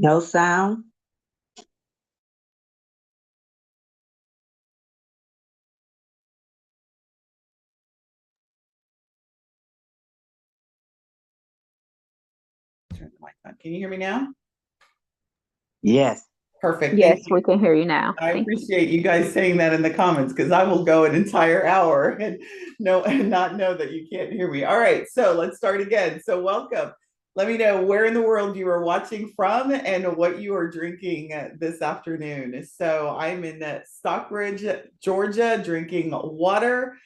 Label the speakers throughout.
Speaker 1: No sound?
Speaker 2: Turn the mic on. Can you hear me now?
Speaker 1: Yes.
Speaker 2: Perfect. Thank
Speaker 3: Yes,
Speaker 2: you.
Speaker 3: we can hear you now.
Speaker 2: I
Speaker 3: Thank you.
Speaker 2: appreciate you guys saying that in the comments because I will go an entire hour and not know that you can't hear me. All right, so let's start again. So welcome. Let me know where in the world you are watching from and what you are drinking this afternoon. So I'm in Stockbridge, Georgia, drinking water.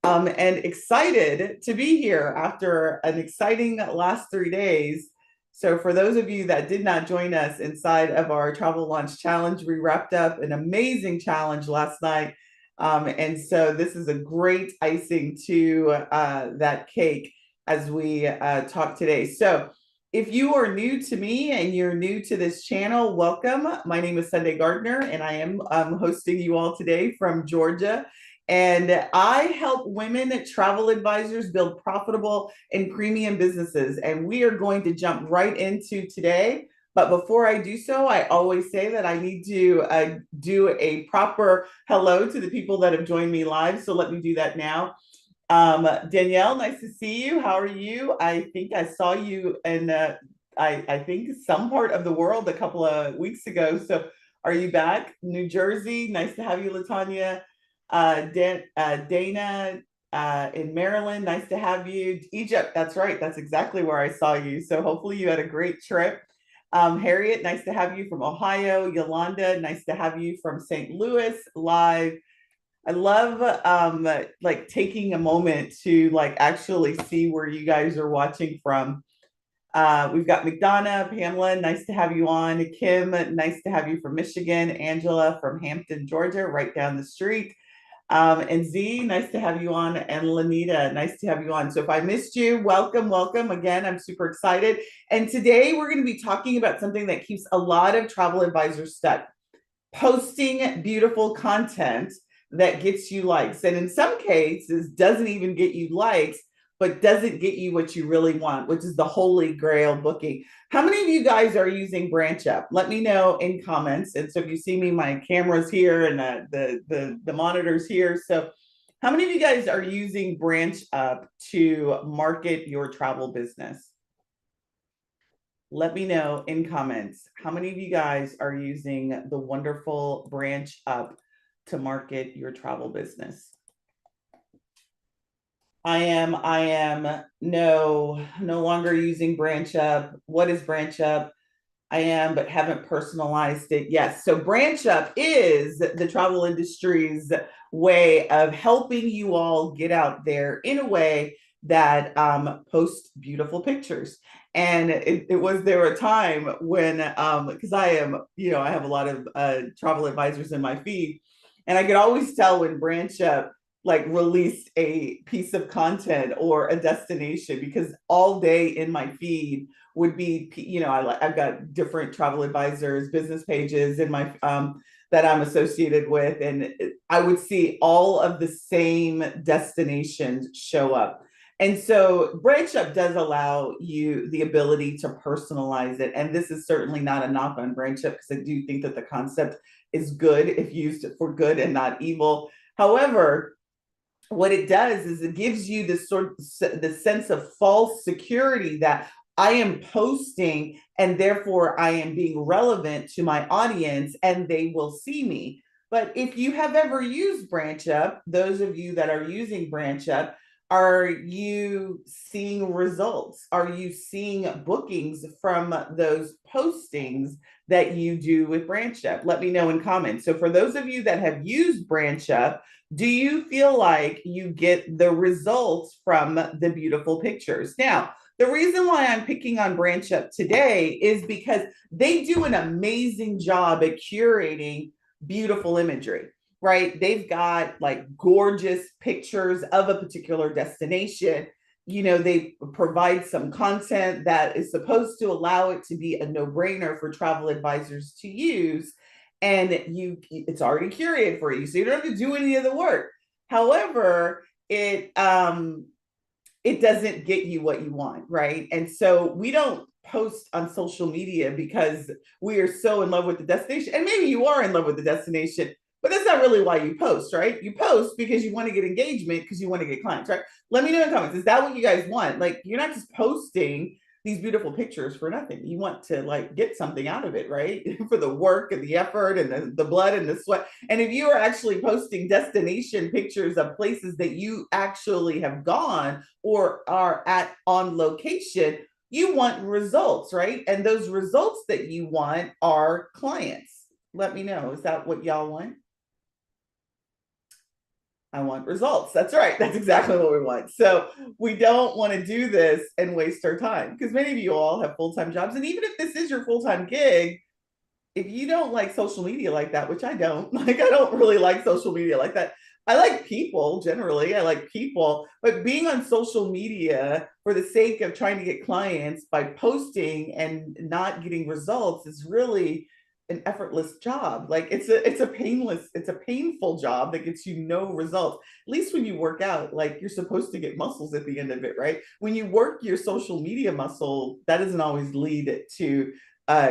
Speaker 2: And excited to be here after an exciting last 3 days. So, for those of you that did not join us inside of our travel launch challenge, we wrapped up an amazing challenge last night. And so, this is a great icing to that cake as we talk today. So, if you are new to me and you're new to this channel, welcome. My name is Sunday Gardner, and I am hosting you all today from Georgia. And I help women travel advisors build profitable and premium businesses. And we are going to jump right into today. But before I do so, I always say that I need to do a proper hello to the people that have joined me live. So let me do that now. Danielle, nice to see you. How are you? I think I saw you in, I think, some part of the world a couple of weeks ago. So are you back? New Jersey, nice to have you, Latanya. Dana in Maryland, nice to have you. Egypt, that's right, that's exactly where I saw you. So hopefully you had a great trip. Harriet, nice to have you from Ohio. Yolanda, nice to have you from St. Louis live. I love like taking a moment to like actually see where you guys are watching from. We've got McDonough, Pamela, nice to have you on. Kim, nice to have you from Michigan. Angela from Hampton, Georgia, right down the street. And Z, nice to have you on. And Lanita, nice to have you on. So if I missed you, welcome, welcome. Again, I'm super excited. And today we're going to be talking about something that keeps a lot of travel advisors stuck: posting beautiful content that gets you likes. And in some cases, doesn't even get you likes, but doesn't get you what you really want, which is the holy grail booking. How many of you guys are using Branch Up? Let me know in comments. And so if you see me, my camera's here and the monitor's here. So how many of you guys are using Branch Up to market your travel business? Let me know in comments. How many of you guys are using the wonderful Branch Up to market your travel business? I am no longer using Branch Up. What is Branch Up? I am, but haven't personalized it. Yes. So Branch Up is the travel industry's way of helping you all get out there in a way that posts beautiful pictures. And it was there a time when, because I am, I have a lot of travel advisors in my feed, and I could always tell when Branch Up like released a piece of content or a destination, because all day in my feed would be, I've got different travel advisors business pages in my that I'm associated with, and I would see all of the same destinations show up. And so Branch Up does allow you the ability to personalize it. And this is certainly not a knock on Branch Up, because I do think that the concept is good if used for good and not evil. However, what it does is it gives you this the sense of false security that I am posting and therefore I am being relevant to my audience and they will see me. But if you have ever used Branch Up, those of you that are using Branch Up, are you seeing results? Are you seeing bookings from those postings that you do with Branch Up? Let me know in comments. So for those of you that have used Branch Up, do you feel like you get the results from the beautiful pictures? Now, the reason why I'm picking on Branch Up today is because they do an amazing job at curating beautiful imagery, right? They've got like gorgeous pictures of a particular destination. They provide some content that is supposed to allow it to be a no-brainer for travel advisors to use, and it's already curated for you, so you don't have to do any of the work. However, it doesn't get you what you want, right? And so we don't post on social media because we are so in love with the destination. And maybe you are in love with the destination, but that's not really why you post, right? You post because you want to get engagement, because you want to get clients, right? Let me know in the comments. Is that what you guys want? Like, you're not just posting these beautiful pictures for nothing. You want to like get something out of it, right? For the work and the effort and the blood and the sweat. And if you are actually posting destination pictures of places that you actually have gone or are at on location, you want results, right? And those results that you want are clients. Let me know. Is that what y'all want? I want results. That's right. That's exactly what we want. So we don't want to do this and waste our time, because many of you all have full-time jobs. And even if this is your full-time gig, if you don't like social media like that, which I don't, like, I don't really like social media like that. I like people generally. I like people, but being on social media for the sake of trying to get clients by posting and not getting results is really an effortless job. Like, it's a painful job that gets you no results. At least when you work out, like, you're supposed to get muscles at the end of it, right? When you work your social media muscle, that doesn't always lead to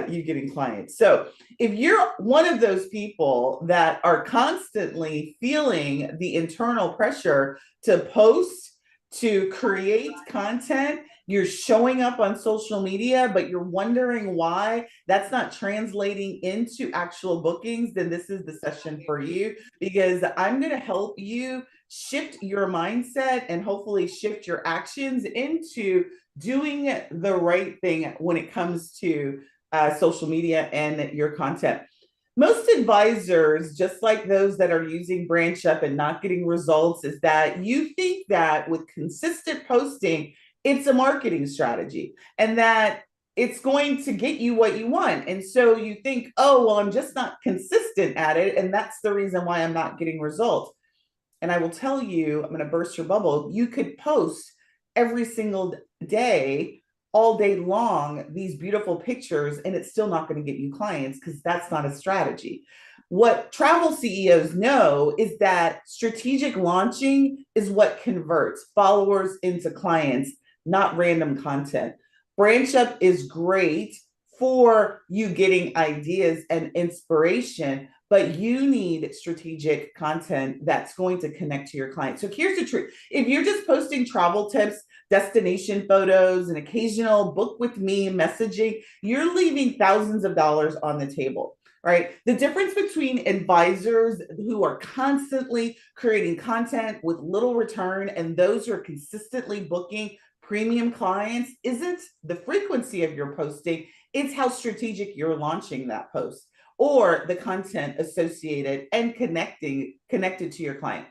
Speaker 2: you getting clients. So if you're one of those people that are constantly feeling the internal pressure to post, to create content, you're showing up on social media, but you're wondering why that's not translating into actual bookings, then this is the session for you, because I'm going to help you shift your mindset and hopefully shift your actions into doing the right thing when it comes to social media and your content. Most advisors, just like those that are using Branch Up and not getting results, is that you think that with consistent posting, it's a marketing strategy and that it's going to get you what you want. And so you think, oh, well, I'm just not consistent at it. And that's the reason why I'm not getting results. And I will tell you, I'm going to burst your bubble. You could post every single day, all day long, these beautiful pictures, and it's still not going to get you clients, because that's not a strategy. What travel CEOs know is that strategic launching is what converts followers into clients, not random content. Branch Up is great for you getting ideas and inspiration, but you need strategic content that's going to connect to your client. So here's the truth. If you're just posting travel tips, destination photos, and occasional book with me messaging, you're leaving thousands of dollars on the table, right? The difference between advisors who are constantly creating content with little return and those who are consistently booking premium clients isn't the frequency of your posting, it's how strategic you're launching that post or the content associated and connected to your client.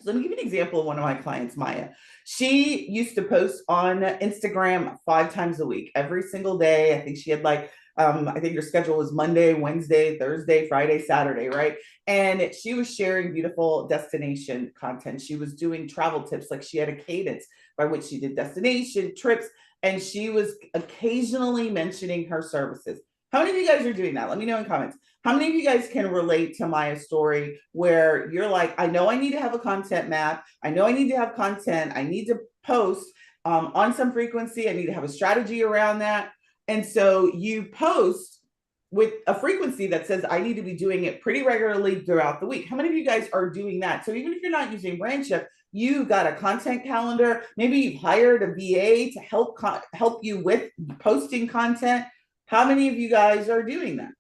Speaker 2: So let me give you an example of one of my clients, Maya. She used to post on Instagram 5 times a week, every single day. I think she had like, I think her schedule was Monday, Wednesday, Thursday, Friday, Saturday, right? And she was sharing beautiful destination content. She was doing travel tips, like she had a cadence by which she did destination trips, and she was occasionally mentioning her services. How many of you guys are doing that? Let me know in comments. How many of you guys can relate to Maya's story where you're like, I know I need to have a content map. I know I need to have content. I need to post on some frequency. I need to have a strategy around that. And so you post with a frequency that says, I need to be doing it pretty regularly throughout the week. How many of you guys are doing that? So even if you're not using Branch Up, you got a content calendar. Maybe you've hired a VA to help you with posting content. How many of you guys are doing that?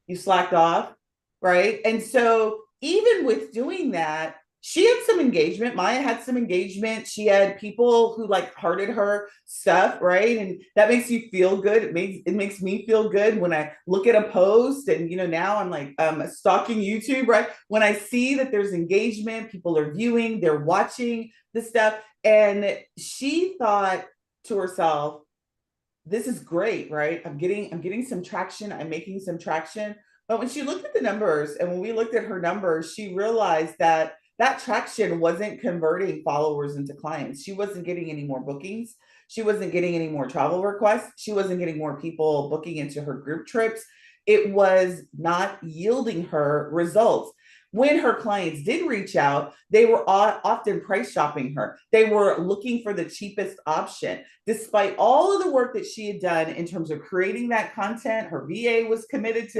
Speaker 2: You slacked off, right? And so even with doing that, she had some engagement. Maya had some engagement. She had people who like hearted her stuff, right? And that makes you feel good. It makes me feel good when I look at a post, and now I'm like stalking YouTube, right? When I see that there's engagement, people are viewing, they're watching the stuff, and she thought to herself, this is great, right? I'm getting some traction. I'm making some traction. But when she looked at the numbers, and when we looked at her numbers, she realized that that traction wasn't converting followers into clients. She wasn't getting any more bookings. She wasn't getting any more travel requests. She wasn't getting more people booking into her group trips. It was not yielding her results. when her clients did reach out, they were often price shopping her. They were looking for the cheapest option. Despite all of the work that she had done in terms of creating that content, her VA was committed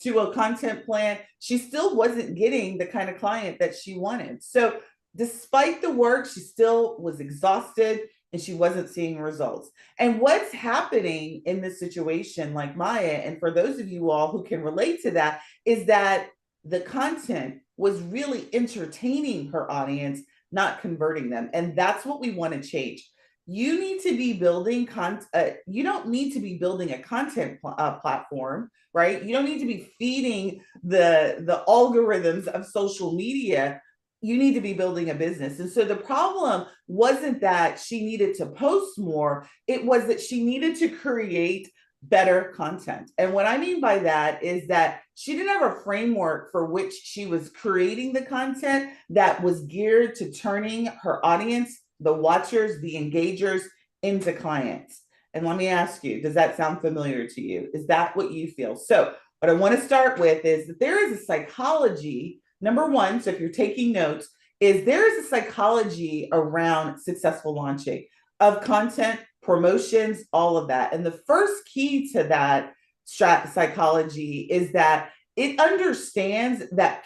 Speaker 2: to a content plan. She still wasn't getting the kind of client that she wanted. So despite the work, she still was exhausted and she wasn't seeing results. And what's happening in this situation, like Maya, and for those of you all who can relate to that, is that the content was really entertaining her audience, not converting them. And that's what we want to change. You need to be building content. You don't need to be building a content platform, right? You don't need to be feeding the algorithms of social media. You need to be building a business. And so the problem wasn't that she needed to post more, it was that she needed to create better content. And what I mean by that is that she didn't have a framework for which she was creating the content that was geared to turning her audience, the watchers, the engagers, into clients. And let me ask you, does that sound familiar to you? Is that what you feel? So what I want to start with is that there is a psychology. Number one, so if you're taking notes, is there is a psychology around successful launching of content, promotions, all of that. And the first key to that psychology is that it understands that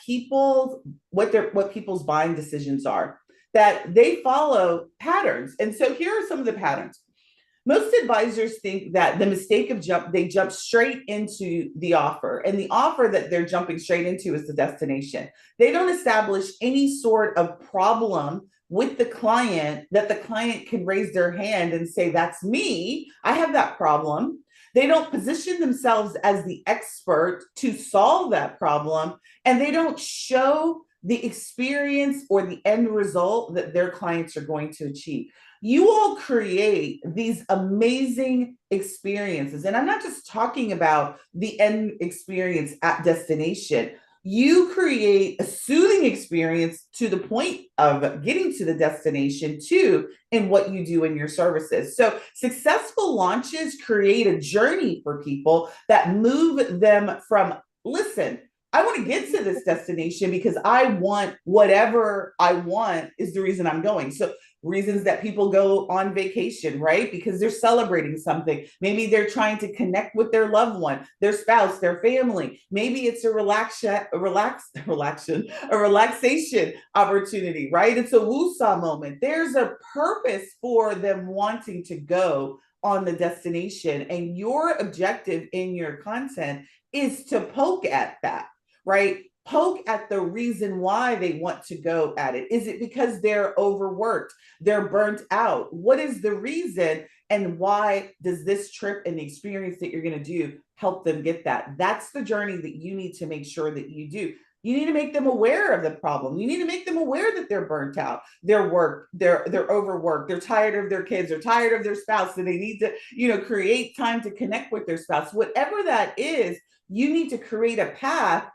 Speaker 2: what people's buying decisions are, that they follow patterns. And so here are some of the patterns. Most advisors think that the mistake of they jump straight into the offer, and the offer that they're jumping straight into is the destination. They don't establish any sort of problem with the client that the client can raise their hand and say, that's me, I have that problem. They don't position themselves as the expert to solve that problem, and they don't show the experience or the end result that their clients are going to achieve. You all create these amazing experiences. And I'm not just talking about the end experience at destination. You create a soothing experience to the point of getting to the destination too, in what you do in your services. So successful launches create a journey for people that move them from, listen, I want to get to this destination because I want whatever I want is the reason I'm going. So reasons that people go on vacation, right? Because they're celebrating something. Maybe they're trying to connect with their loved one, their spouse, their family. Maybe it's a relaxation opportunity, right? It's a woosah moment. There's a purpose for them wanting to go on the destination. And your objective in your content is to poke at that, right? Poke at the reason why they want to go at it. Is it because they're overworked? They're burnt out? What is the reason? And why does this trip and the experience that you're going to do help them get that? That's the journey that you need to make sure that you do. You need to make them aware of the problem. You need to make them aware that they're burnt out, they're overworked, they're tired of their kids, they're tired of their spouse, and they need to, create time to connect with their spouse. Whatever that is, you need to create a path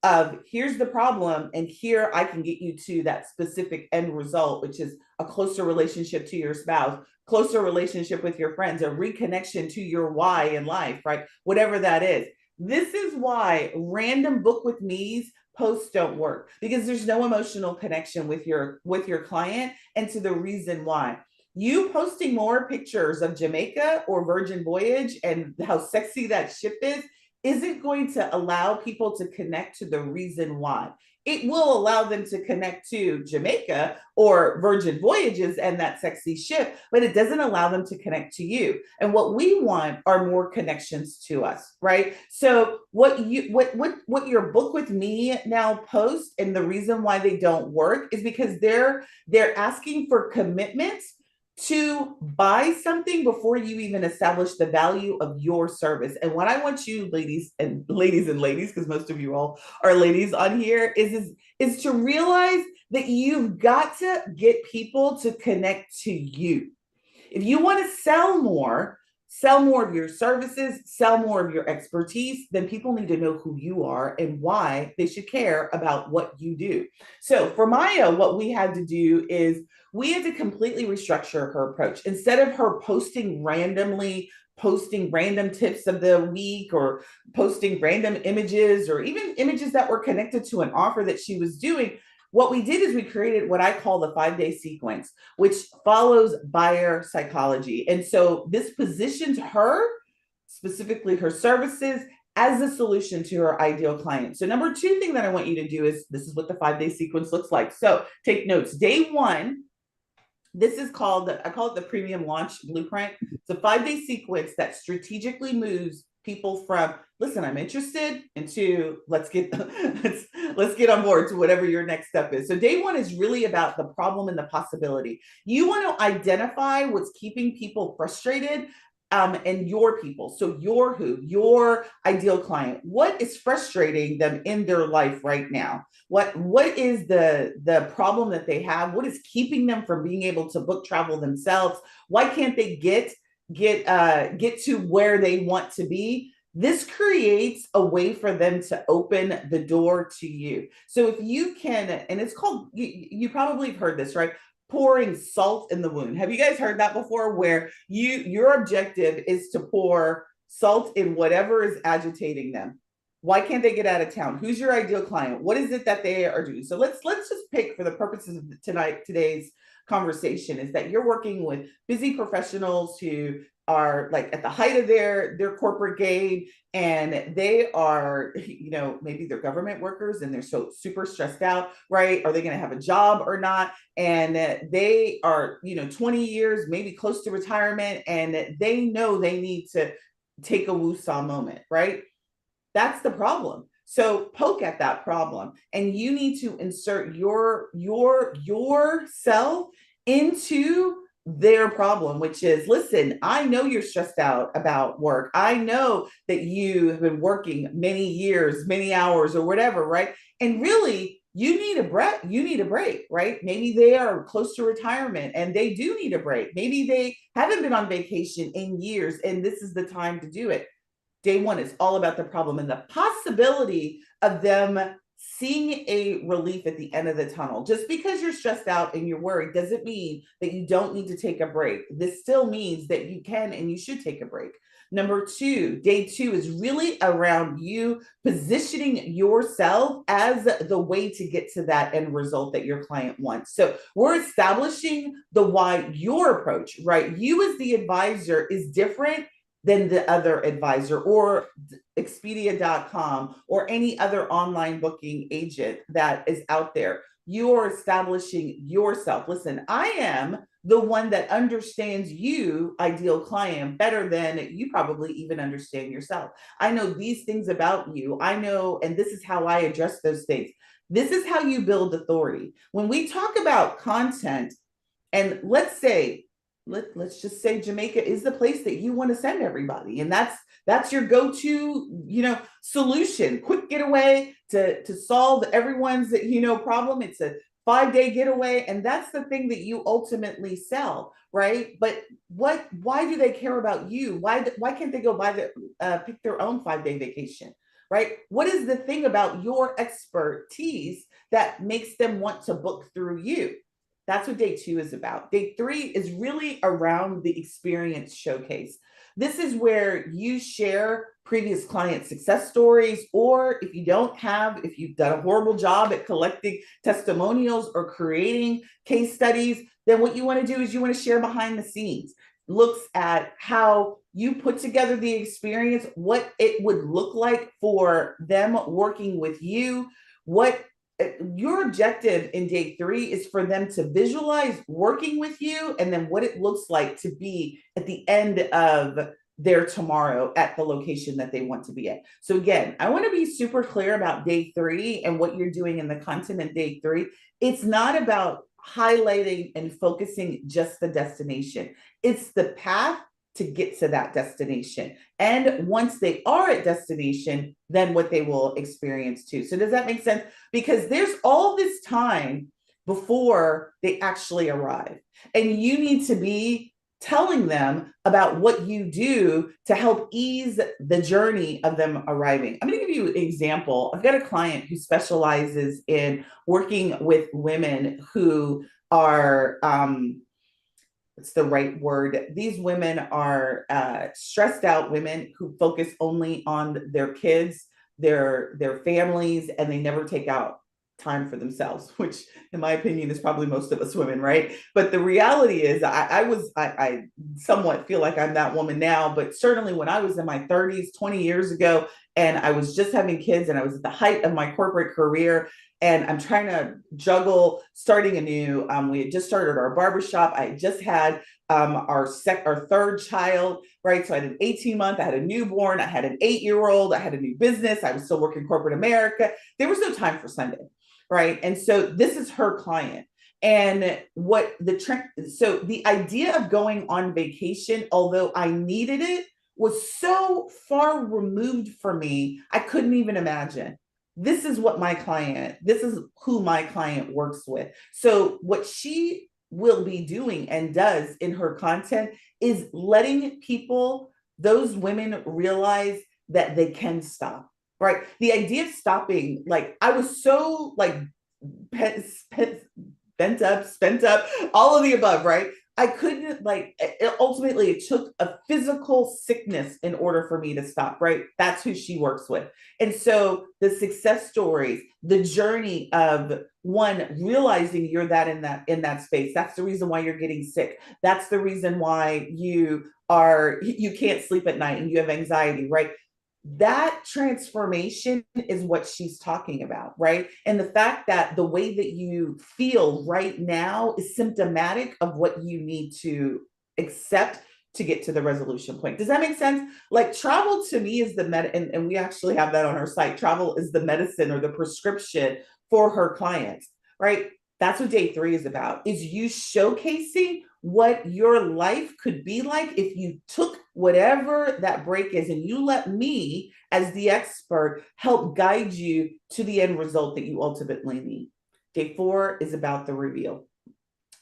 Speaker 2: of, here's the problem, and here I can get you to that specific end result, which is a closer relationship to your spouse, closer relationship with your friends, a reconnection to your why in life, right? Whatever that is. This is why random book with me's posts don't work, because there's no emotional connection with your client and to the reason why. You posting more pictures of Jamaica or Virgin Voyage and how sexy that ship is isn't going to allow people to connect to the reason why. It will allow them to connect to Jamaica or Virgin Voyages and that sexy ship, but it doesn't allow them to connect to you. And what we want are more connections to us, right? So what your book with me now post, and the reason why they don't work is because they're asking for commitments to buy something before you even establish the value of your service. And what I want you ladies, because most of you all are ladies on here, is to realize that you've got to get people to connect to you. If you want to sell more of your services, sell more of your expertise, then people need to know who you are and why they should care about what you do. So for Maya, what we had to do is we had to completely restructure her approach. Instead of her posting random tips of the week or posting random images or even images that were connected to an offer that she was doing, what we did is we created what I call the 5-day sequence, which follows buyer psychology. And so this positions her, specifically her services, as a solution to her ideal client. So number two thing that I want you to do is, this is what the 5-day sequence looks like. So take notes. Day one, this is called, I call it the premium launch blueprint. It's a 5-day sequence that strategically moves people from, listen, I'm interested, into let's get on board to whatever your next step is. So day one is really about the problem and the possibility. You want to identify what's keeping people frustrated, and your people. So your ideal client, what is frustrating them in their life right now? What is the problem that they have? What is keeping them from being able to book travel themselves? Why can't they get to where they want to be? This creates a way for them to open the door to you. So if you can, and it's called, you probably have heard this, right? Pouring salt in the wound. Have you guys heard that before, where your objective is to pour salt in whatever is agitating them? Why can't they get out of town? Who's your ideal client? What is it that they are doing? So let's just pick, for the purposes of today's conversation, is that you're working with busy professionals who are like at the height of their corporate game, and they are, maybe they're government workers and they're so super stressed out, right? Are they going to have a job or not? And they are 20 years maybe close to retirement, and they know they need to take a woosah moment, right? That's the problem. So poke at that problem, and you need to insert yourself into their problem, which is, listen, I know you're stressed out about work. I know that you have been working many years, many hours, or whatever, right? And really, you need a break, right? Maybe they are close to retirement and they do need a break. Maybe they haven't been on vacation in years, and this is the time to do it. Day one is all about the problem and the possibility of them seeing a relief at the end of the tunnel. Just because you're stressed out and you're worried doesn't mean that you don't need to take a break. This still means that you can and you should take a break. Number two, day two is really around you positioning yourself as the way to get to that end result that your client wants. So we're establishing the why your approach, right? You as the advisor is different than the other advisor, or Expedia.com, or any other online booking agent that is out there. You're establishing yourself. Listen, I am the one that understands you, ideal client, better than you probably even understand yourself. I know these things about you. I know, and this is how I address those things. This is how you build authority. When we talk about content, and let's just say Jamaica is the place that you want to send everybody, and that's your go-to solution, quick getaway to solve everyone's problem. It's a 5-day getaway, and that's the thing that you ultimately sell, right? But why do they care about you? Why can't they go pick their own 5-day vacation, right? What is the thing about your expertise that makes them want to book through you? That's what day two is about. Day three is really around the experience showcase. This is where you share previous client success stories, or if you've done a horrible job at collecting testimonials or creating case studies, then what you want to do is you want to share behind the scenes. Looks at how you put together the experience, what it would look like for them working with you, what your objective in day three is for them to visualize working with you, and then what it looks like to be at the end of their tomorrow at the location that they want to be at. So again, I want to be super clear about day three and what you're doing in the content in day three. It's not about highlighting and focusing just the destination. It's the path to get to that destination. And once they are at destination, then what they will experience too. So does that make sense? Because there's all this time before they actually arrive. And you need to be telling them about what you do to help ease the journey of them arriving. I'm going to give you an example. I've got a client who specializes in working with women who are what's the right word? These women are stressed out women who focus only on their kids, their families, and they never take out time for themselves, which in my opinion is probably most of us women, right? But the reality is I somewhat feel like I'm that woman now, but certainly when I was in my 30s 20 years ago, and I was just having kids and I was at the height of my corporate career, and I'm trying to juggle starting anew. We had just started our barbershop. I had just had our third child, right? So I had an 18-month, I had a newborn, I had an 8-year-old, I had a new business, I was still working corporate America. There was no time for Sunday, right? And so this is her client. And what the trend, so the idea of going on vacation, although I needed it, was so far removed for me, I couldn't even imagine. This is who my client works with. So, what she will be doing and does in her content is letting people, those women, realize that they can stop, right? The idea of stopping, like, I was so like bent up, spent up, all of the above, right? I couldn't like ultimately it took a physical sickness in order for me to stop, right? That's who she works with. And so the success stories, the journey of one realizing you're that in that space. That's the reason why you're getting sick. That's the reason why you can't sleep at night and you have anxiety, right? That transformation is what she's talking about, right? And the fact that the way that you feel right now is symptomatic of what you need to accept to get to the resolution point. Does that make sense? Like travel to me is the and we actually have that on our site. Travel is the medicine or the prescription for her clients, right? That's what day 3 is about, is you showcasing what your life could be like if you took whatever that break is and you let me, as the expert, help guide you to the end result that you ultimately need. Day 4 is about the reveal.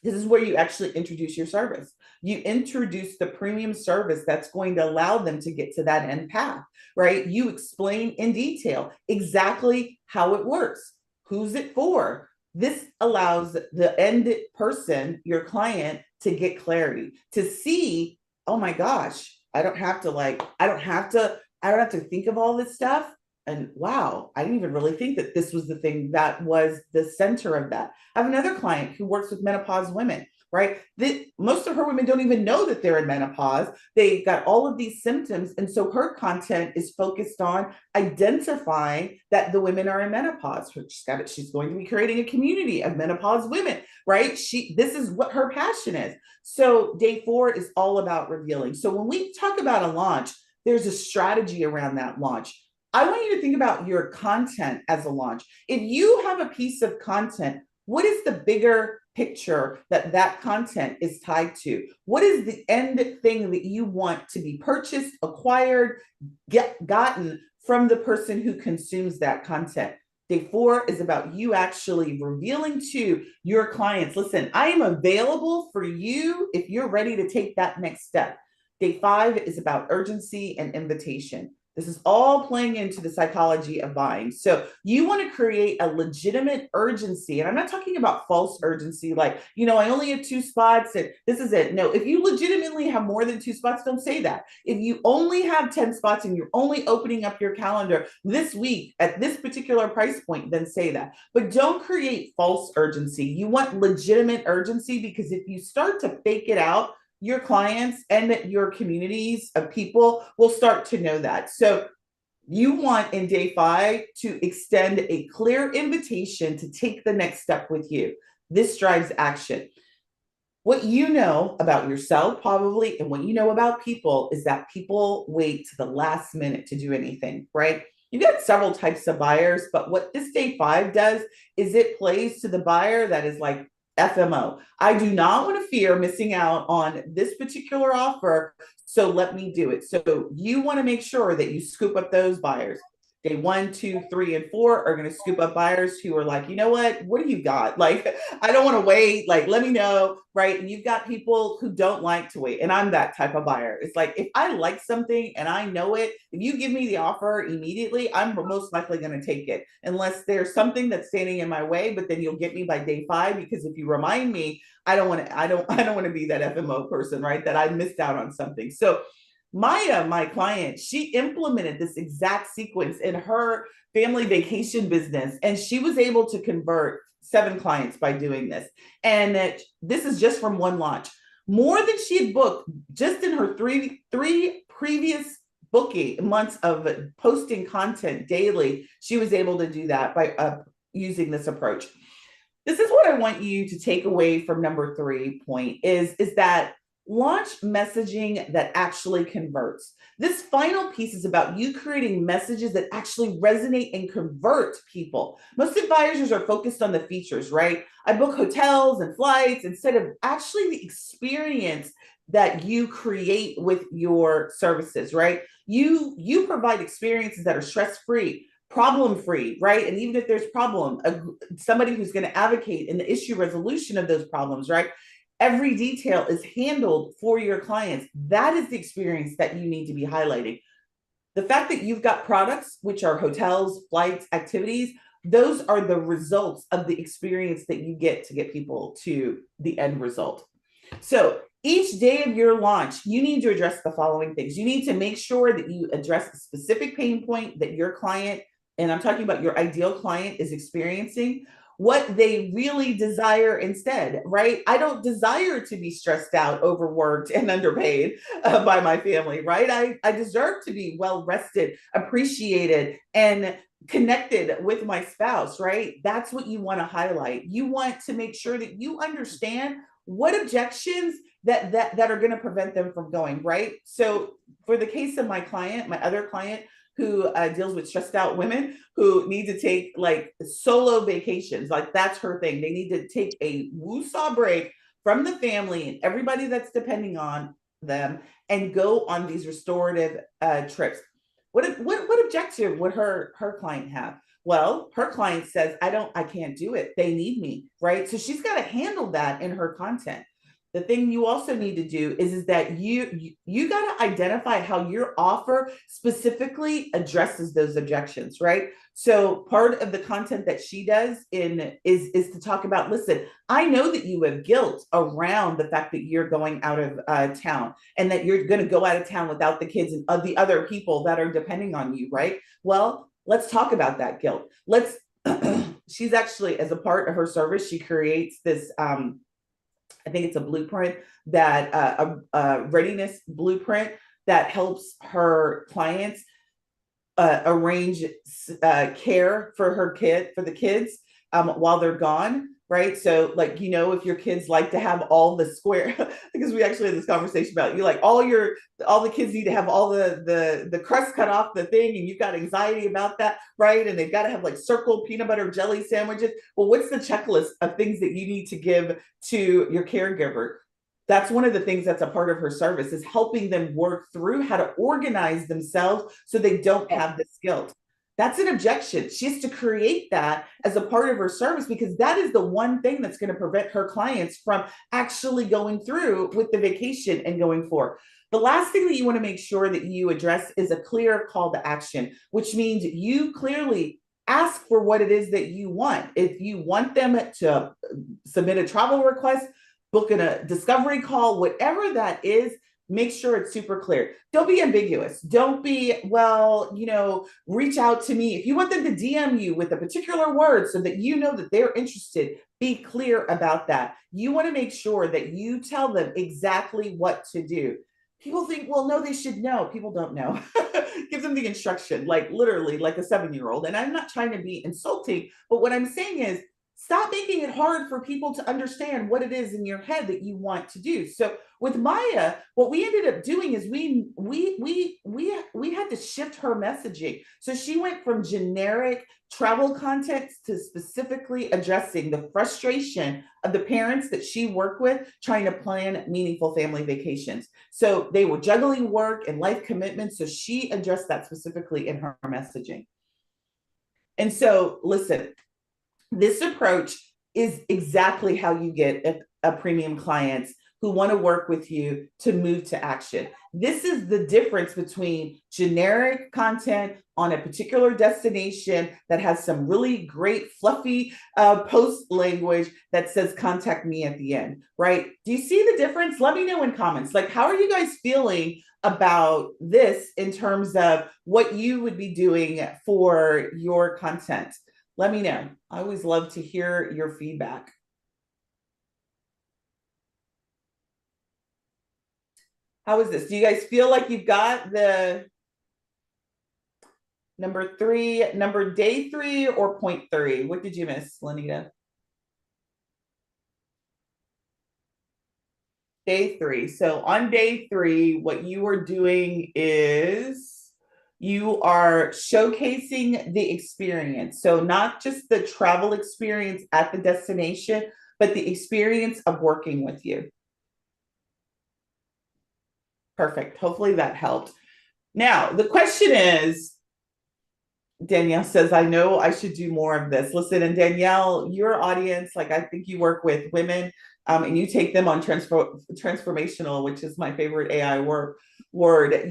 Speaker 2: This is where you actually introduce your service. You introduce the premium service that's going to allow them to get to that end path, right? You explain in detail exactly how it works, who's it for. This allows the end person, your client, to get clarity, to see, oh my gosh, I don't have to think of all this stuff. And wow, I didn't even really think that this was the thing that was the center of that. I have another client who works with menopause women, right? Most of her women don't even know that they're in menopause. They got all of these symptoms. And so her content is focused on identifying that the women are in menopause. She's going to be creating a community of menopause women, right? This is what her passion is. So day 4 is all about revealing. So when we talk about a launch, there's a strategy around that launch. I want you to think about your content as a launch. If you have a piece of content, what is the bigger picture that that content is tied to? What is the end thing that you want to be purchased, acquired, gotten from the person who consumes that content? Day 4 is about you actually revealing to your clients, listen, I am available for you if you're ready to take that next step. Day 5 is about urgency and invitation. This is all playing into the psychology of buying. So you want to create a legitimate urgency. And I'm not talking about false urgency, like, I only have 2 spots and this is it. No, if you legitimately have more than 2 spots, don't say that. If you only have 10 spots and you're only opening up your calendar this week at this particular price point, then say that. But don't create false urgency. You want legitimate urgency, because if you start to fake it out, your clients and your communities of people will start to know that. So you want in day 5 to extend a clear invitation to take the next step with you. This drives action. What you know about yourself, probably, and what you know about people is that people wait to the last minute to do anything, right? You got several types of buyers, but what this day 5 does is it plays to the buyer that is like, FMO. I do not want to fear missing out on this particular offer, so let me do it. So you want to make sure that you scoop up those buyers. day 1, 2, 3, and 4 are going to scoop up buyers who are like, you know what do you got? Like, I don't want to wait. Like, let me know. Right. And you've got people who don't like to wait. And I'm that type of buyer. It's like, if I like something and I know it, if you give me the offer immediately, I'm most likely going to take it unless there's something that's standing in my way, but then you'll get me by day 5, because if you remind me, I don't want to be that FMO person, right? That I missed out on something. So Maya, my client, she implemented this exact sequence in her family vacation business, and she was able to convert 7 clients by doing this. And this is just from one launch. More than she had booked just in her three previous booking months of posting content daily. She was able to do that by using this approach. This is what I want you to take away from number 3 point is that launch messaging that actually converts. This final piece is about you creating messages that actually resonate and convert people. Most advisors are focused on the features, right? I book hotels and flights instead of actually the experience that you create with your services, right? You provide experiences that are stress-free, problem free, right? And even if there's problem, somebody who's going to advocate in the issue resolution of those problems, right? Every detail is handled for your clients. That is the experience that you need to be highlighting. The fact that you've got products, which are hotels, flights, activities, those are the results of the experience that you get to get people to the end result. So each day of your launch, you need to address the following things. You need to make sure that you address the specific pain point that your client, and I'm talking about your ideal client, is experiencing, what they really desire instead, right? I don't desire to be stressed out, overworked, and underpaid by my family, right? I deserve to be well rested, appreciated, and connected with my spouse, right? That's what you want to highlight. You want to make sure that you understand what objections that are going to prevent them from going, right? So for the case of my client, my other client, who deals with stressed out women who need to take like solo vacations. Like, that's her thing. They need to take a woo-saw break from the family and everybody that's depending on them and go on these restorative trips. What objection would her client have? Well, her client says, I can't do it. They need me, right? So she's got to handle that in her content. The thing you also need to do is that you got to identify how your offer specifically addresses those objections, right? So part of the content that she does is to talk about, listen, I know that you have guilt around the fact that you're going out of town and that you're going to go out of town without the kids and the other people that are depending on you, right? Well, let's talk about that guilt. She's actually, as a part of her service, she creates this I think it's a blueprint that a readiness blueprint that helps her clients arrange care for the kids while they're gone. Right. So, like, if your kids like to have all the square, because we actually had this conversation about, you like all the kids need to have all the crust cut off the thing, and you've got anxiety about that, right? And they've got to have like circle peanut butter jelly sandwiches. Well, what's the checklist of things that you need to give to your caregiver? That's one of the things that's a part of her service, is helping them work through how to organize themselves so they don't have this guilt. That's an objection. She has to create that as a part of her service, because that is the one thing that's going to prevent her clients from actually going through with the vacation and going forward. The last thing that you want to make sure that you address is a clear call to action, which means you clearly ask for what it is that you want. If you want them to submit a travel request, book in a discovery call, whatever that is, make sure it's super clear. Don't be ambiguous. Don't be, reach out to me. If you want them to DM you with a particular word so that you know that they're interested, be clear about that. You want to make sure that you tell them exactly what to do. People think, well, no, they should know. People don't know. Give them the instruction, like literally like a 7-year-old. And I'm not trying to be insulting, but what I'm saying is, stop making it hard for people to understand what it is in your head that you want to do. So with Maya, what we ended up doing is we had to shift her messaging. So she went from generic travel context to specifically addressing the frustration of the parents that she worked with trying to plan meaningful family vacations. So they were juggling work and life commitments. So she addressed that specifically in her messaging. And so, listen, this approach is exactly how you get a premium clients who want to work with you to move to action. This is the difference between generic content on a particular destination that has some really great fluffy post language that says contact me at the end, right? Do you see the difference? Let me know in comments. Like, how are you guys feeling about this in terms of what you would be doing for your content? Let me know. I always love to hear your feedback. How is this? Do you guys feel like you've got the number day 3 or point 3? What did you miss, Lenita? Day 3. So on day 3, what you are doing is you are showcasing the experience. So not just the travel experience at the destination, but the experience of working with you. Perfect. Hopefully that helped. Now, the question is, Danielle says, I know I should do more of this. Listen, and Danielle, your audience, like I think you work with women and you take them on transformational, which is my favorite AI word.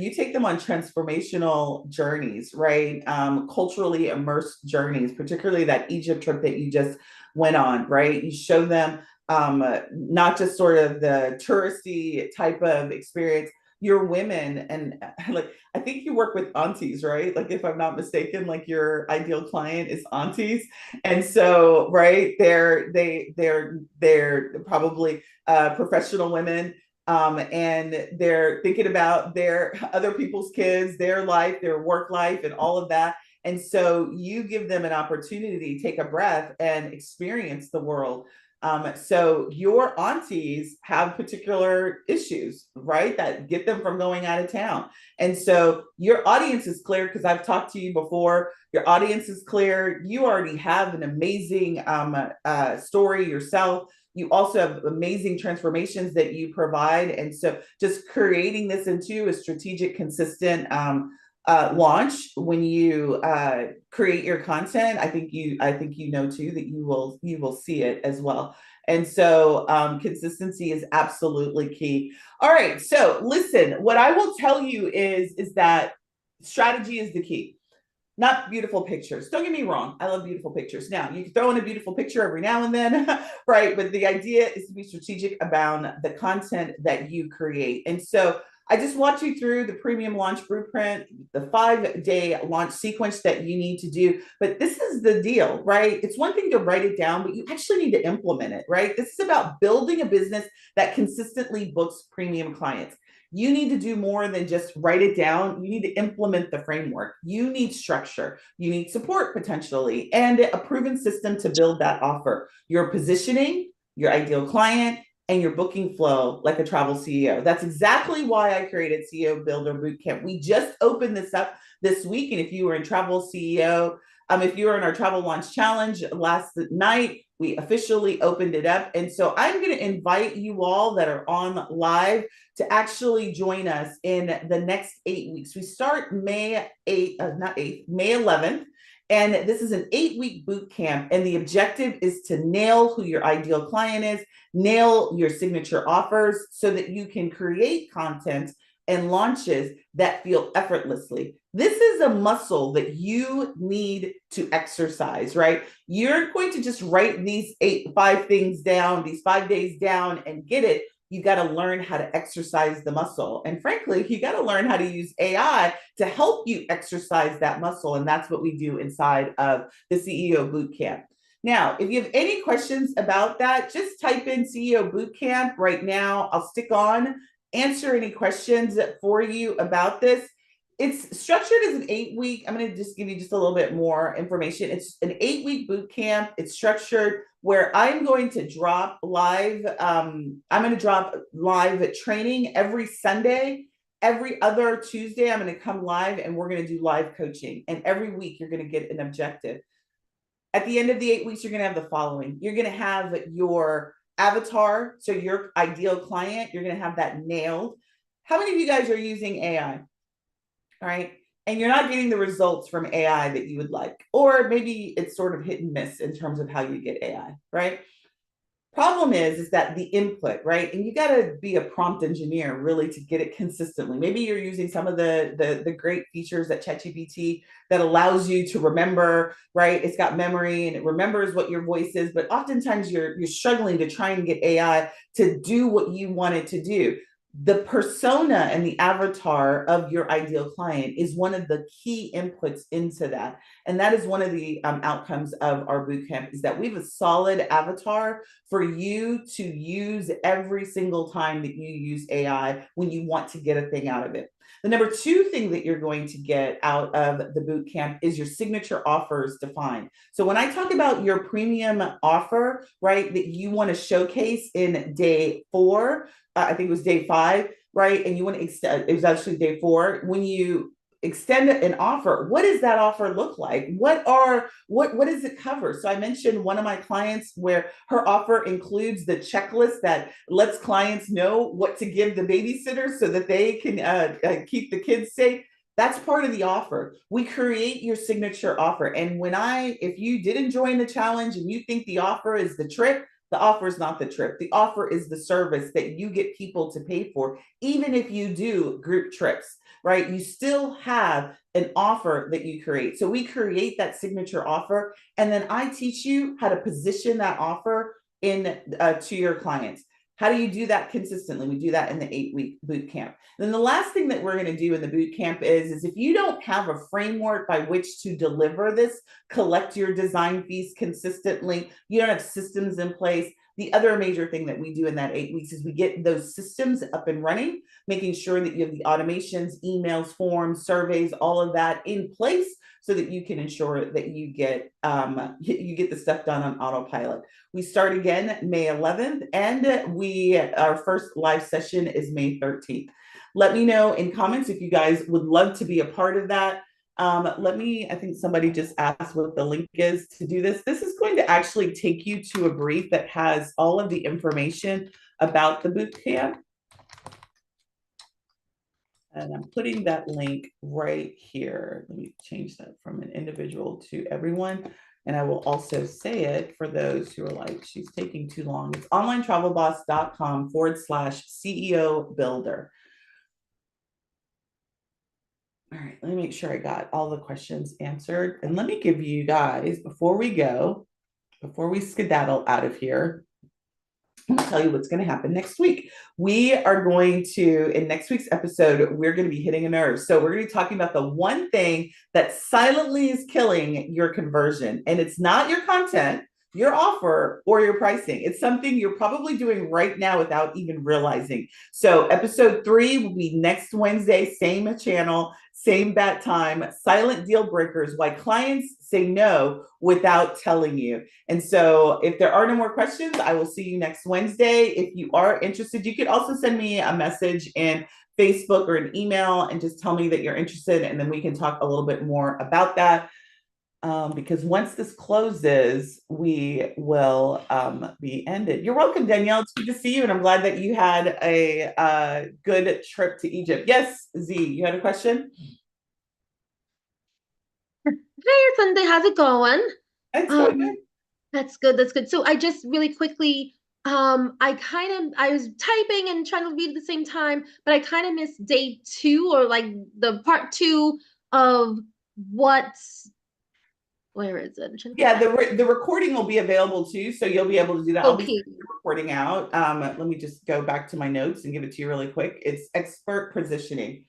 Speaker 2: You take them on transformational journeys, right? Culturally immersed journeys, particularly that Egypt trip that you just went on, right? You show them not just sort of the touristy type of experience, you're women and like I think you work with aunties, right? Like if I'm not mistaken, like your ideal client is aunties. And so, right, they're probably professional women. And they're thinking about their other people's kids, their life, their work life, and all of that. And so you give them an opportunity to take a breath and experience the world. So your aunties have particular issues, right? That get them from going out of town. And so your audience is clear because I've talked to you before. Your audience is clear. You already have an amazing story yourself. You also have amazing transformations that you provide. And so just creating this into a strategic, consistent launch when you create your content, I think you know too that you will see it as well. And so consistency is absolutely key. All right, so listen, what I will tell you is that strategy is the key, not beautiful pictures. Don't get me wrong, I love beautiful pictures. Now you can throw in a beautiful picture every now and then, right? But the idea is to be strategic about the content that you create. And so I just walked you through the premium launch blueprint, the 5-day launch sequence that you need to do. But this is the deal, right? It's one thing to write it down, but you actually need to implement it, right? This is about building a business that consistently books premium clients. You need to do more than just write it down. You need to implement the framework. You need structure. You need support potentially and a proven system to build that offer. Your positioning, your ideal client, and your booking flow like a travel CEO. That's exactly why I created CEO Builder Bootcamp. We just opened this up this week. And if you were in Travel CEO, if you were in our Travel Launch Challenge last night, we officially opened it up. And so I'm going to invite you all that are on live to actually join us in the next 8 weeks. We start May 8th, May 11th. And this is an 8-week boot camp. And the objective is to nail who your ideal client is, nail your signature offers so that you can create content and launches that feel effortlessly. This is a muscle that you need to exercise, right? You're going to just write these 5 things down, these 5 days down and get it. You got to learn how to exercise the muscle. And frankly, you got to learn how to use AI to help you exercise that muscle. And that's what we do inside of the CEO Bootcamp. Now, if you have any questions about that, just type in CEO Bootcamp right now. I'll stick on, answer any questions for you about this. It's structured as an 8-week. I'm going to just give you just a little bit more information. It's an 8-week boot camp. It's structured where I'm going to drop live. I'm going to drop live training every Sunday. Every other Tuesday, I'm going to come live and we're going to do live coaching. And every week, you're going to get an objective. At the end of the 8 weeks, you're going to have the following. You're going to have your avatar, so your ideal client. You're going to have that nailed. How many of you guys are using AI? All right. and you're not getting the results from AI that you would like, or maybe it's sort of hit and miss in terms of how you get AI, right? Problem is that the input, right? And you got to be a prompt engineer really to get it consistently. Maybe you're using some of the great features that ChatGPT that allows you to remember, right? It's got memory and it remembers what your voice is, but oftentimes you're struggling to try and get AI to do what you want it to do. The persona and the avatar of your ideal client is one of the key inputs into that. And that is one of the outcomes of our bootcamp, is that we have a solid avatar for you to use every single time that you use AI when you want to get a thing out of it. The number two thing that you're going to get out of the boot camp is your signature offers defined. So when I talk about your premium offer, right, that you want to showcase in day 4, I think it was day 5, right? And you want to extend, it was actually day 4. When you extend an offer, what does that offer look like? What does it cover? So I mentioned one of my clients where her offer includes the checklist that lets clients know what to give the babysitter so that they can keep the kids safe. That's part of the offer. We create your signature offer. And if you didn't join the challenge and you think the offer is the trip, the offer is not the trip. The offer is the service that you get people to pay for. Even if you do group trips, right? You still have an offer that you create. So we create that signature offer, and then I teach you how to position that offer in to your clients. How do you do that consistently? We do that in the 8-week boot camp. Then the last thing that we're going to do in the boot camp is if you don't have a framework by which to deliver this, collect your design fees consistently, you don't have systems in place. The other major thing that we do in that 8 weeks is we get those systems up and running, making sure that you have the automations, emails, forms, surveys, all of that in place so that you can ensure that you get the stuff done on autopilot. We start again May 11th, and our first live session is May 13th. Let me know in comments if you guys would love to be a part of that. I think somebody just asked what the link is to do this. This is going to actually take you to a brief that has all of the information about the boot camp. And I'm putting that link right here. Let me change that from an individual to everyone. And I will also say it for those who are like, she's taking too long. It's onlinetravelboss.com/CEO builder. All right, let me make sure I got all the questions answered. And let me give you guys, before we skedaddle out of here, I'm going to tell you what's going to happen next week. We are going to, in next week's episode, we're going to be hitting a nerve. So we're going to be talking about the one thing that silently is killing your conversion. And it's not your content, your offer, or your pricing. It's something you're probably doing right now without even realizing. So episode 3 will be next Wednesday, same channel, same bat time, silent deal breakers, why clients say no without telling you. And so if there are no more questions, I will see you next Wednesday. If you are interested, you could also send me a message in Facebook or an email and just tell me that you're interested, and then we can talk a little bit more about that. Because once this closes, we will be ended. You're welcome, Danielle. It's good to see you, and I'm glad that you had a good trip to Egypt. Yes, Z, you had a question?
Speaker 3: Hey, Sunday, how's it going?
Speaker 2: It's going good.
Speaker 3: That's good. That's good. So I just really quickly, I was typing and trying to read at the same time, but I kind of missed day 2, or like the part 2 of where is it?
Speaker 2: Yeah, the recording will be available too, so you'll be able to do that. I'll be recording out. Let me just go back to my notes and give it to you really quick. It's expert positioning.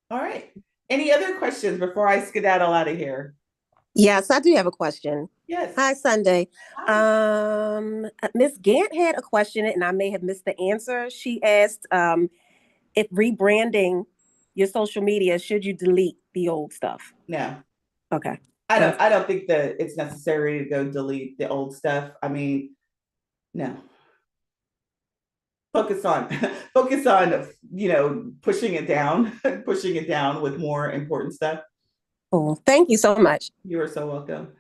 Speaker 2: All right. Any other questions before I skedaddle out of here?
Speaker 4: Yes, I do have a question.
Speaker 2: Yes.
Speaker 4: Hi, Sunday. Miss Gant had a question, and I may have missed the answer. She asked if rebranding your social media, should you delete the old stuff?
Speaker 2: No.
Speaker 4: Okay.
Speaker 2: I don't think that it's necessary to go delete the old stuff. I mean, no. Focus on pushing it down with more important stuff.
Speaker 4: Oh, thank you so much.
Speaker 2: You are so welcome.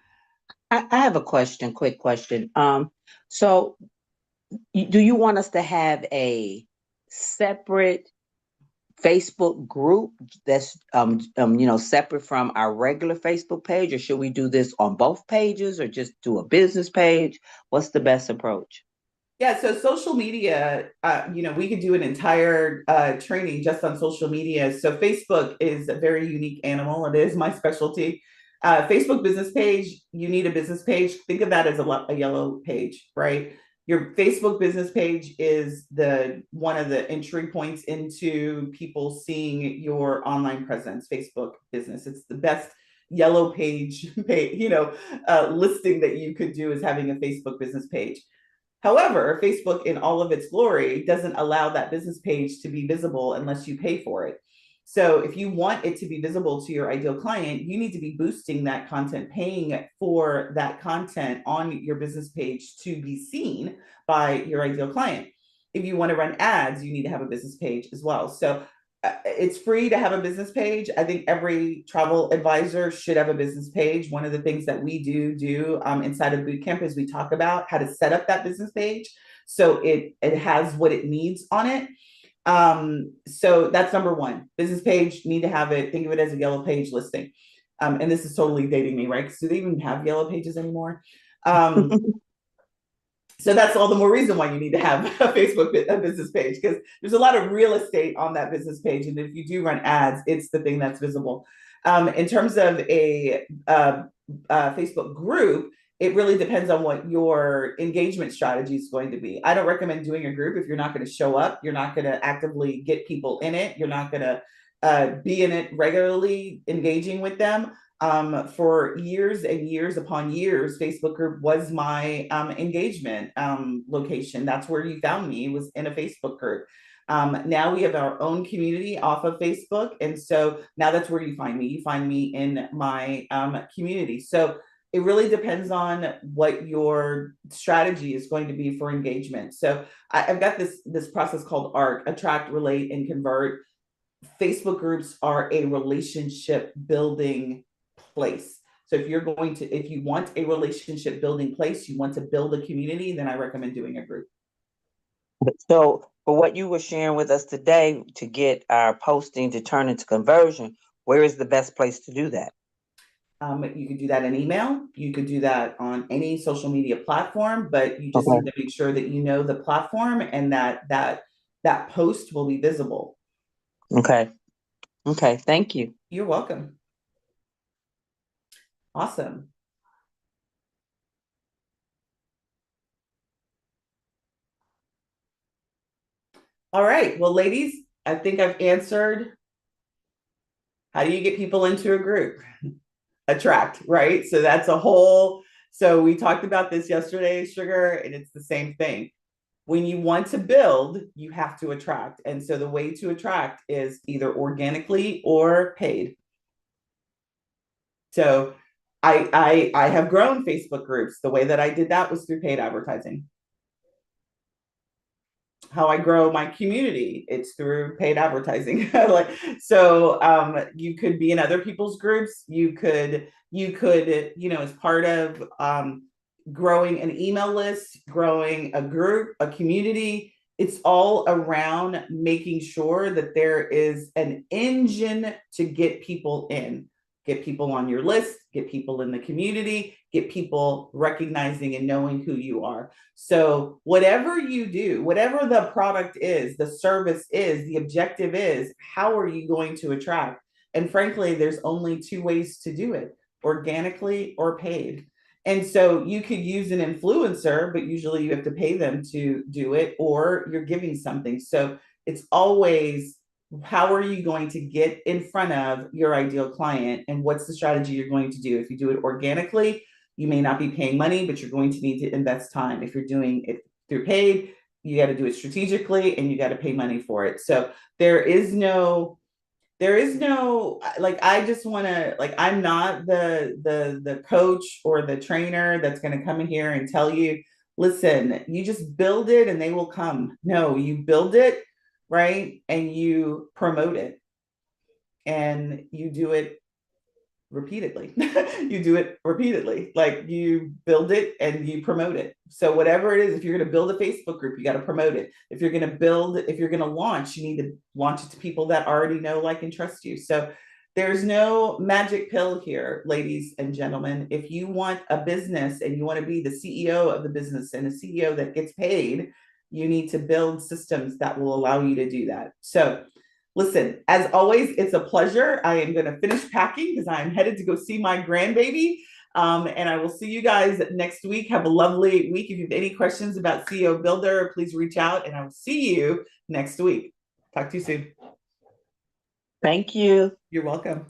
Speaker 1: I have a quick question. So Do you want us to have a separate Facebook group that's separate from our regular Facebook page, or should we do this on both pages, or just do a business page? What's the best approach?
Speaker 2: Yeah, so social media, we could do an entire training just on social media. So Facebook is a very unique animal. It is my specialty. Facebook business page, you need a business page. Think of that as a yellow page, right? Your Facebook business page is the one of the entry points into people seeing your online presence, Facebook business. It's the best yellow page, listing that you could do is having a Facebook business page. However, Facebook in all of its glory doesn't allow that business page to be visible unless you pay for it. So if you want it to be visible to your ideal client, you need to be boosting that content, paying for that content on your business page to be seen by your ideal client. If you want to run ads, you need to have a business page as well. So it's free to have a business page. I think every travel advisor should have a business page. One of the things that we do inside of bootcamp is we talk about how to set up that business page so it has what it needs on it. So that's number one. Business page, need to have it. Think of it as a yellow page listing. And this is totally dating me, right? Because do they even have yellow pages anymore? So that's all the more reason why you need to have a Facebook business page, because there's a lot of real estate on that business page. And if you do run ads, it's the thing that's visible. In terms of a Facebook group, it really depends on what your engagement strategy is going to be. I don't recommend doing a group if you're not going to show up. You're not going to actively get people in it. You're not going to be in it regularly, engaging with them. For years and years upon years, Facebook group was my engagement location. That's where you found me, was in a Facebook group. Now we have our own community off of Facebook. And so now that's where you find me. You find me in my community. So it really depends on what your strategy is going to be for engagement. So I've got this process called ARC: attract, relate, and convert. Facebook groups are a relationship building place. So if you want a relationship building place, you want to build a community, then I recommend doing a group.
Speaker 1: So for what you were sharing with us today, to get our posting to turn into conversion, where is the best place to do that?
Speaker 2: You could do that in email. You could do that on any social media platform, but you just need to make sure that you know the platform and that post will be visible.
Speaker 1: Okay. Thank you.
Speaker 2: You're welcome. Awesome. All right. Well, ladies, I think I've answered. How do you get people into a group? Attract, right? So that's so we talked about this yesterday, Sugar, and it's the same thing. When you want to build, you have to attract. And so the way to attract is either organically or paid. So I have grown Facebook groups. The way that I did that was through paid advertising. How I grow my community, it's through paid advertising. So you could be in other people's groups. You could, as part of growing an email list, growing a group, a community, it's all around making sure that there is an engine to get people in, get people on your list, get people in the community, get people recognizing and knowing who you are. So whatever you do, whatever the product is, the service is, the objective is, how are you going to attract? And frankly, there's only two ways to do it: organically or paid. And so you could use an influencer, but usually you have to pay them to do it, or you're giving something. So it's always, how are you going to get in front of your ideal client, and what's the strategy you're going to do? If you do it organically, you may not be paying money, but you're going to need to invest time. If you're doing it through paid, you got to do it strategically and you got to pay money for it. So there is no, I just want to, I'm not the coach or the trainer that's going to come in here and tell you, listen, you just build it and they will come. No, you build it, right? And you promote it and you do it repeatedly. You do it repeatedly. Like you build it and you promote it. So whatever it is, if you're going to build a Facebook group, you got to promote it. If you're going to launch, you need to launch it to people that already know, like, and trust you. So there's no magic pill here, ladies and gentlemen. If you want a business and you want to be the CEO of the business and a CEO that gets paid, you need to build systems that will allow you to do that. So listen, as always, it's a pleasure. I am going to finish packing because I'm headed to go see my grandbaby. And I will see you guys next week. Have a lovely week. If you have any questions about CEO Builder, please reach out, and I will see you next week. Talk to you soon.
Speaker 1: Thank you.
Speaker 2: You're welcome.